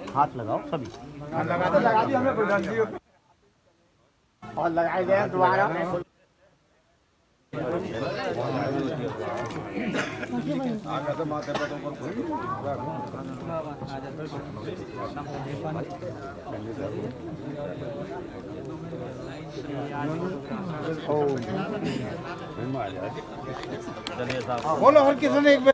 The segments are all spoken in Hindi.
हाथ लगाओ सभी। लगा दी हमने प्रधान जी और लगाए गए दोबारा। आगे तो माथे पे ऊपर बोलो हर किसी ने एक बार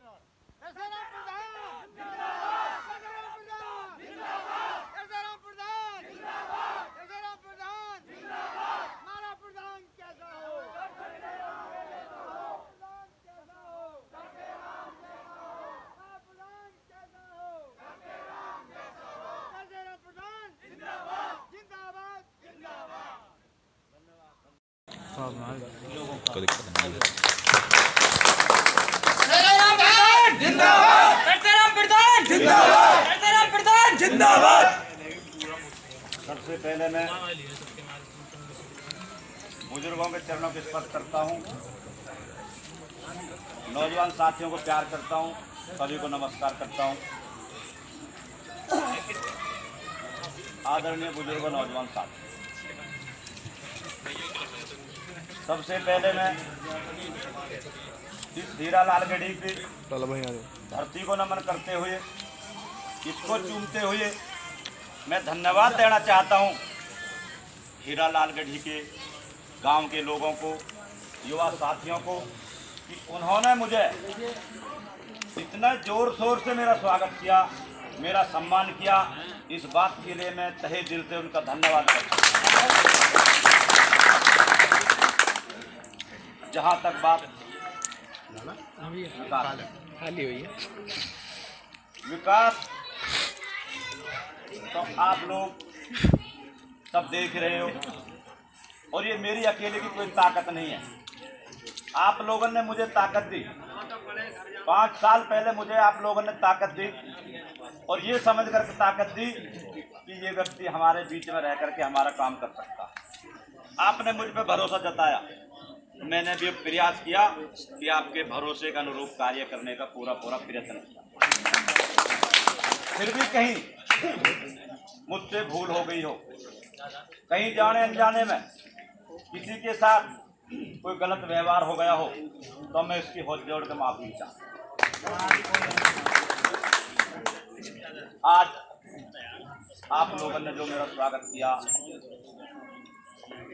सबसे पहले मैं बुजुर्गों के चरणों के स्पर्श करता हूँ, नौजवान साथियों को प्यार करता हूँ, सभी को नमस्कार करता हूँ। आदरणीय बुजुर्गों, नौजवान साथी, सबसे पहले मैं इस हीरालाल गढ़ी की धरती को नमन करते हुए, इसको चूमते हुए मैं धन्यवाद देना चाहता हूँ हीरालाल गढ़ी के गांव के लोगों को, युवा साथियों को, कि उन्होंने मुझे इतना जोर शोर से मेरा स्वागत किया, मेरा सम्मान किया। इस बात के लिए मैं तहे दिल से उनका धन्यवाद करता हूँ। जहाँ तक बात विकास, तो आप लोग सब देख रहे हो, और ये मेरी अकेले की कोई ताकत नहीं है। आप लोगों ने मुझे ताकत दी, 5 साल पहले मुझे आप लोगों ने ताकत दी, और ये समझ कर ताकत दी कि ये व्यक्ति हमारे बीच में रह करके हमारा काम कर सकता है। आपने मुझ पर भरोसा जताया, मैंने भी प्रयास किया कि आपके भरोसे के अनुरूप कार्य करने का पूरा प्रयत्न किया। फिर भी कहीं मुझसे भूल हो गई हो, कहीं जाने अनजाने में किसी के साथ कोई गलत व्यवहार हो गया हो, तो मैं इसकी हाथ जोड़ कर माफी चाहता हूं। आज आप लोगों ने जो मेरा स्वागत किया,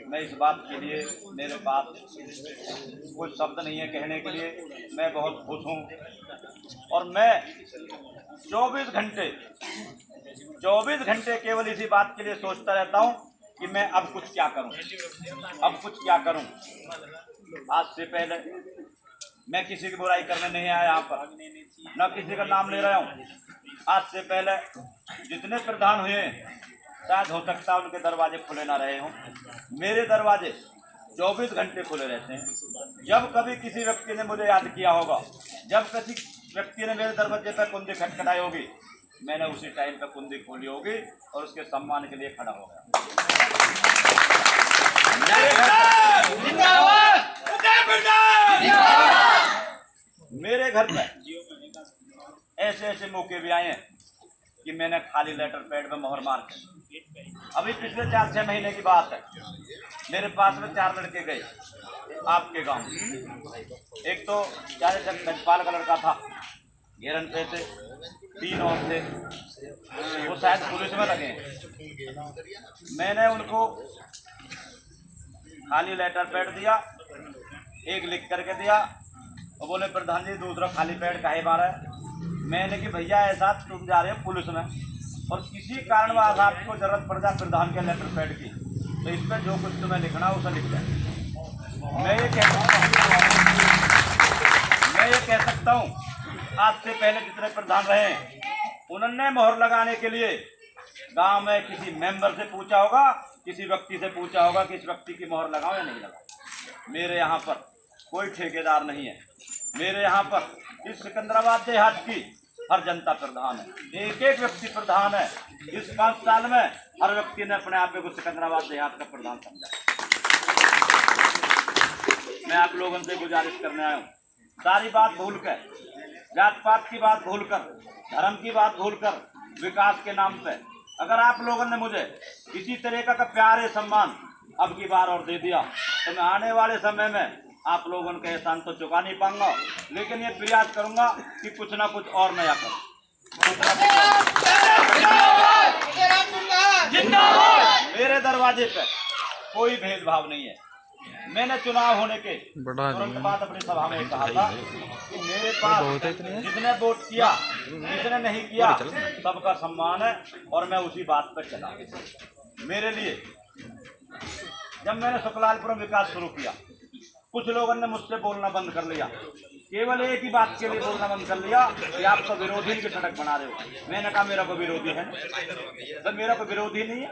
मैं इस बात के लिए, मेरे पास कोई शब्द नहीं है कहने के लिए। मैं बहुत खुश हूँ, और मैं 24 घंटे केवल इसी बात के लिए सोचता रहता हूँ कि मैं अब कुछ क्या करूँ, अब कुछ क्या करूँ। आज से पहले मैं किसी की बुराई करने नहीं आया यहाँ पर, न किसी का नाम ले रहा हूँ। आज से पहले जितने प्रधान हुए, शायद हो सकता है उनके दरवाजे खुले ना रहे हों, मेरे दरवाजे 24 घंटे खुले रहते हैं। जब कभी किसी व्यक्ति ने मुझे याद किया होगा, जब किसी व्यक्ति ने मेरे दरवाजे पर कुंडी खटखटाई होगी, मैंने उसी टाइम पे कुंडी खोली होगी और उसके सम्मान के लिए खड़ा हो गया। मेरे घर पर ऐसे ऐसे मौके भी आए हैं कि मैंने खाली लेटर पैड में मोहर मार के, अभी पिछले 4-6 महीने की बात है, मेरे पास में 4 लड़के गए आपके गांव। एक तो 40 का लड़का था, घेरन पे थे, 3 और थे, वो शायद पुलिस में लगे। मैंने उनको खाली लेटर पैड दिया, एक लिख करके दिया, और बोले प्रधान जी दूसरा खाली पैड काहे मारा है। मैंने कि भैया ऐसा तुम जा रहे हो पुलिस में, और किसी कारणवश आपको जरूरत पड़ जाए प्रधान के लेटर पैड की, तो इस पर जो कुछ तुम्हें लिखना है उसे लिख जाए। मैं ये कह सकता हूँ आज से पहले जितने प्रधान रहे, उन्होंने मोहर लगाने के लिए गांव में किसी मेंबर से पूछा होगा, किसी व्यक्ति से पूछा होगा कि इस व्यक्ति की मोहर लगाओ या नहीं लगाओ। मेरे यहाँ पर कोई ठेकेदार नहीं है, मेरे यहाँ पर इस सिकंदराबाद देहात की हर जनता प्रधान है, एक एक व्यक्ति प्रधान है। इस 5 साल में हर व्यक्ति ने अपने आप को सिकंदराबाद देहात का प्रधान समझा। मैं आप लोगों से गुजारिश करने आया हूँ, सारी बात भूल कर जात पात की बात भूलकर, धर्म की बात भूलकर, विकास के नाम पे अगर आप लोगों ने मुझे किसी तरीका का प्यार या सम्मान अब की बार और दे दिया तो मैं आने वाले समय में आप लोगों के एहसान तो चुका नहीं पाऊंगा, लेकिन ये प्रयास करूंगा कि कुछ ना कुछ और नया करूं। मेरे दरवाजे पे कोई भेदभाव नहीं है। मैंने चुनाव होने के तुरंत बाद अपनी सभा में कहा था कि मेरे पास जिसने वोट किया, जिसने नहीं किया, सबका सम्मान है और मैं उसी बात पर चला। मेरे लिए जब मैंने सुखलालपुरम विकास शुरू किया, कुछ लोगों ने मुझसे बोलना बंद कर लिया, केवल एक ही बात के लिए बोलना बंद कर लिया कि आप तो विरोधी की सड़क बना रहे हो। मैंने कहा मेरा कोई विरोधी है, सर मेरा कोई विरोधी नहीं है।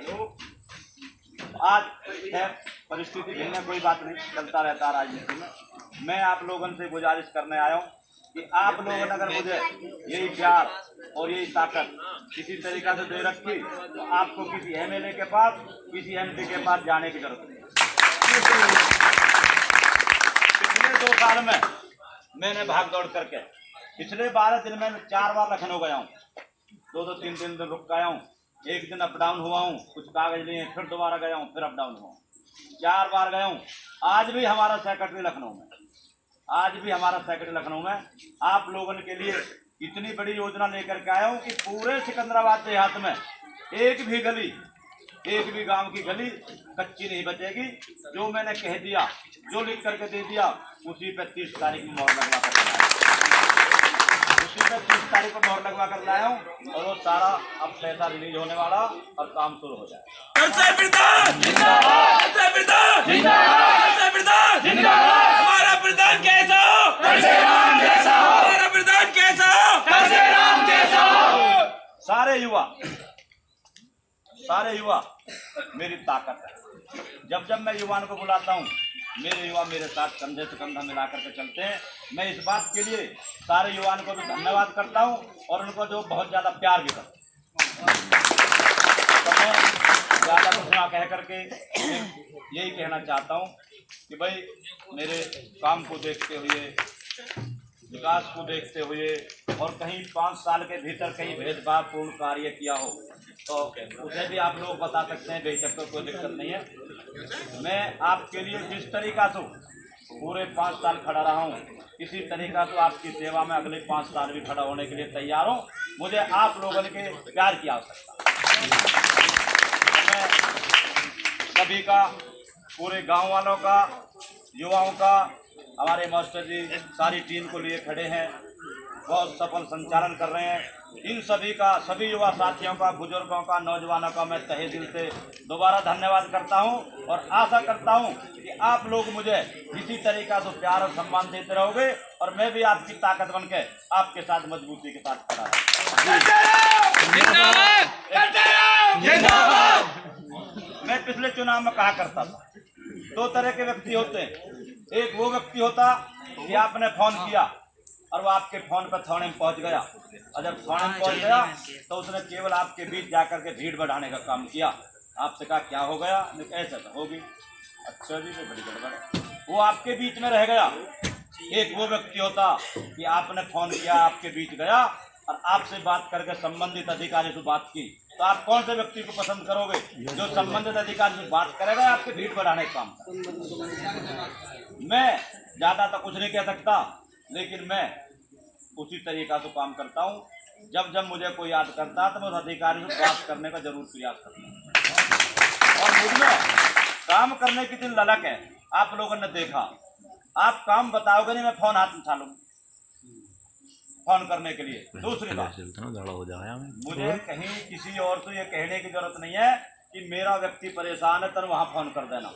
आज है परिस्थिति भिन्न, कोई बात नहीं, चलता रहता है राजनीति में। मैं आप लोगों से गुजारिश करने आया हूँ कि आप लोगों ने अगर मुझे यही प्यार और यही ताकत किसी तरीका से दे रखी तो आपको किसी एमएलए के पास, किसी एमपी के पास जाने की जरूरत नहीं। पिछले 2 साल में मैंने भाग दौड़ करके पिछले 12 दिन में 4 बार लखनऊ गया हूँ, 2-3 दिन रुक गया हूँ, 1 दिन अप डाउन हुआ हूँ, कुछ कागज लिए, फिर दोबारा गया हूँ, फिर अप डाउन हुआ हूँ, 4 बार गया हूँ। आज भी हमारा सेक्रेटरी लखनऊ में, आज भी हमारा सेक्रेटरी लखनऊ में आप लोगों के लिए इतनी बड़ी योजना लेकर के आया हूँ कि पूरे सिकंदराबाद देहात में एक भी गली, एक भी गांव की गली कच्ची नहीं बचेगी। जो मैंने कह दिया, जो लिख करके दे दिया, उसी पे 30 तारीख में मोहर लगवा कर लाया, उसी पे 30 तारीख को मोहर लगवा कर लाया हूँ और वो सारा अब पैसा रिलीज होने वाला और काम शुरू हो जाए। हमारा प्रधान कैसा हो? हमारा प्रधान कैसा हो? सारे युवा मेरी ताकत है। जब जब मैं युवाओं को बुलाता हूँ, मेरे युवा मेरे साथ कंधे से कंधा मिला करके चलते हैं। मैं इस बात के लिए सारे युवाओं को भी धन्यवाद करता हूँ और उनको जो बहुत ज़्यादा प्यार भी करता हूँ। तो मैं ज़्यादा कुछ ना कह करके यही कहना चाहता हूँ कि भाई मेरे काम को देखते हुए, विकास को देखते हुए और कहीं 5 साल के भीतर कहीं भेदभावपूर्ण कार्य किया हो तो उसे भी आप लोग बता सकते हैं, बेशक तो कोई दिक्कत नहीं है। मैं आपके लिए जिस तरीका से पूरे 5 साल खड़ा रहा हूँ, इसी तरीका से आपकी सेवा में अगले 5 साल भी खड़ा होने के लिए तैयार हूँ। मुझे आप लोगों के प्यार की आवश्यकता है। मैं सभी का, पूरे गांव वालों का, युवाओं का, हमारे मास्टर जी सारी टीम को लिए खड़े हैं, बहुत सफल संचालन कर रहे हैं। इन सभी का, सभी युवा साथियों का, बुजुर्गों का, नौजवानों का मैं तहे दिल से दोबारा धन्यवाद करता हूं और आशा करता हूं कि आप लोग मुझे इसी तरीका से प्यार और सम्मान देते रहोगे और मैं भी आपकी ताकत बनके आपके साथ मजबूती के साथ खड़ा रहूं। मैं पिछले चुनाव में कहा करता था 2 तरह के व्यक्ति होते हैं। एक वो व्यक्ति होता कि आपने फोन किया और वो आपके फोन पर थाने में पहुंच गया और जब थाने में पहुंच गया तो उसने केवल आपके बीच जाकर के भीड़ बढ़ाने का काम किया। आपसे कहा क्या हो गया, ऐसा तो होगी, अच्छा जी बड़ी गड़बड़, वो आपके बीच में रह गया। एक वो व्यक्ति होता कि आपने फोन किया, आपके बीच गया और आपसे बात करके संबंधित अधिकारी से बात की, तो आप कौन से व्यक्ति को पसंद करोगे? जो संबंधित अधिकारी से बात करेगा, आपके भीड़ बढ़ाने का काम। मैं ज़्यादा तो कुछ नहीं कह सकता, लेकिन मैं उसी तरीका से काम करता हूँ। जब जब मुझे कोई याद करता है तो मैं उस अधिकारी से बात करने का जरूर प्रयास करता हूँ और मुझमें काम करने की दिन ललक है। आप लोगों ने देखा, आप काम बताओगे नहीं, मैं फोन हाथ में उठा लूँ फोन करने के लिए। दूसरी बात, मुझे कहीं किसी और से ये कहने की जरूरत नहीं है कि मेरा व्यक्ति परेशान है तो वहाँ फोन कर देना।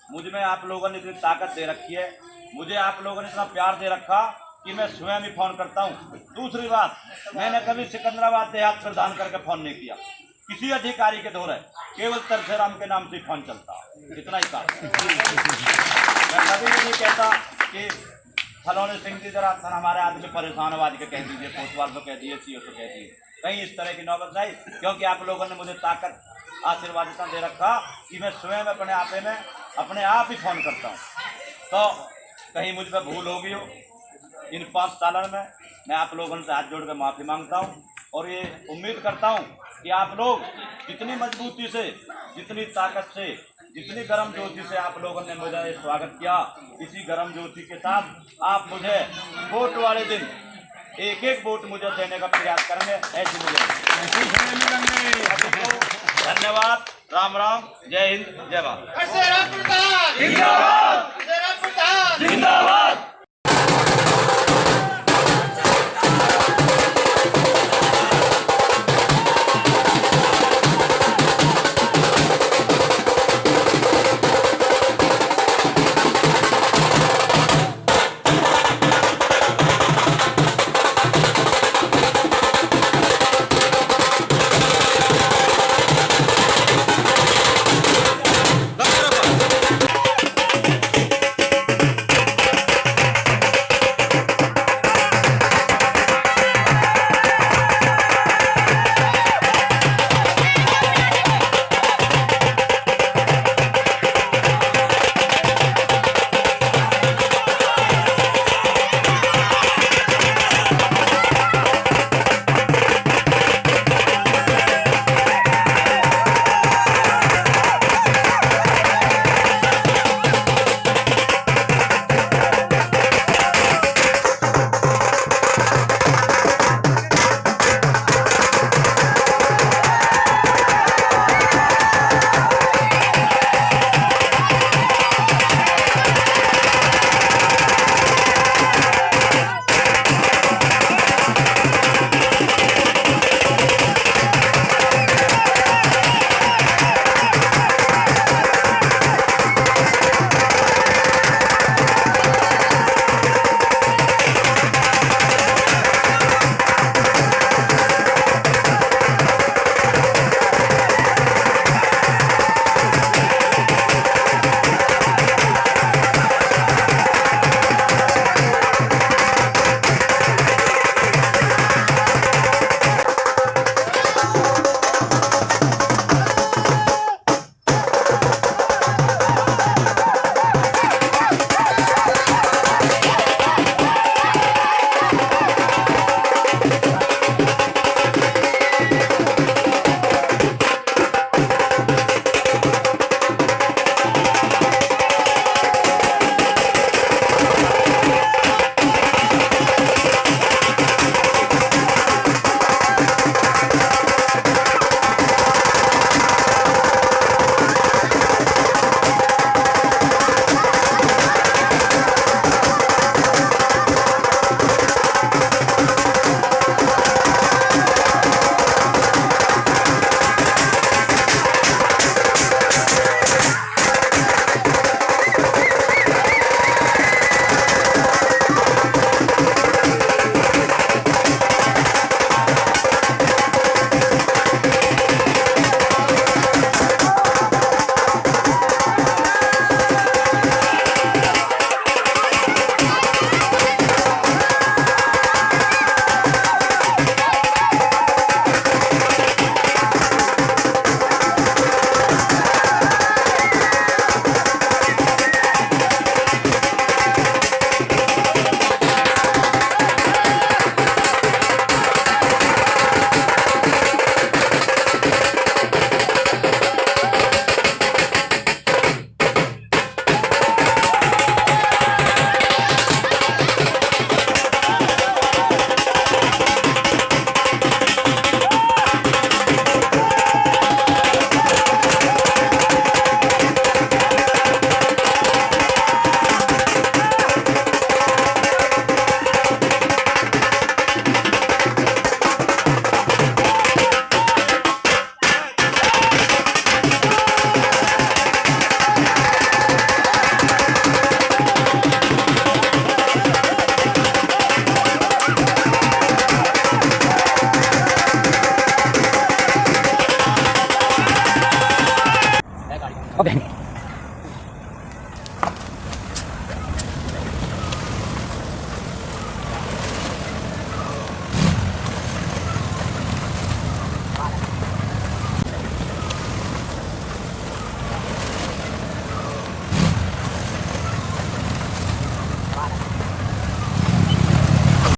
मुझ में आप लोगों ने इतनी ताकत दे रखी है, मुझे आप लोगों ने इतना प्यार दे रखा कि मैं स्वयं ही फोन करता हूँ। दूसरी बात, मैंने कभी सिकंदराबाद देहात प्रधान करके फोन नहीं किया किसी अधिकारी के द्वारा, केवल तरसेराम के नाम से फोन चलता, इतना ही काम। मैं कभी भी नहीं कहता कि फलौने सिंह जी जरा हमारे आदमी परेशान हो, आज के कह दीजिए, कोतवाल तो कह दिए, सीओ तो कह दिए, कहीं इस तरह की नौबत नहीं, क्योंकि आप लोगों ने मुझे ताकत, आशीर्वादिता दे रखा कि मैं स्वयं अपने आपे में अपने आप ही फोन करता हूँ। तो कहीं मुझ पर भूल होगी हो इन 5 सालों में, मैं आप लोगों से हाथ जोड़कर माफी मांगता हूं और ये उम्मीद करता हूं कि आप लोग जितनी मजबूती से, जितनी ताकत से, जितनी गर्म जोशी से आप लोगों ने मुझे स्वागत किया, इसी गर्म जोशी के साथ आप मुझे वोट वाले दिन एक एक वोट मुझे देने का प्रयास करेंगे। ऐसी मुझे धन्यवाद। राम राम, जय हिंद, जय भारत।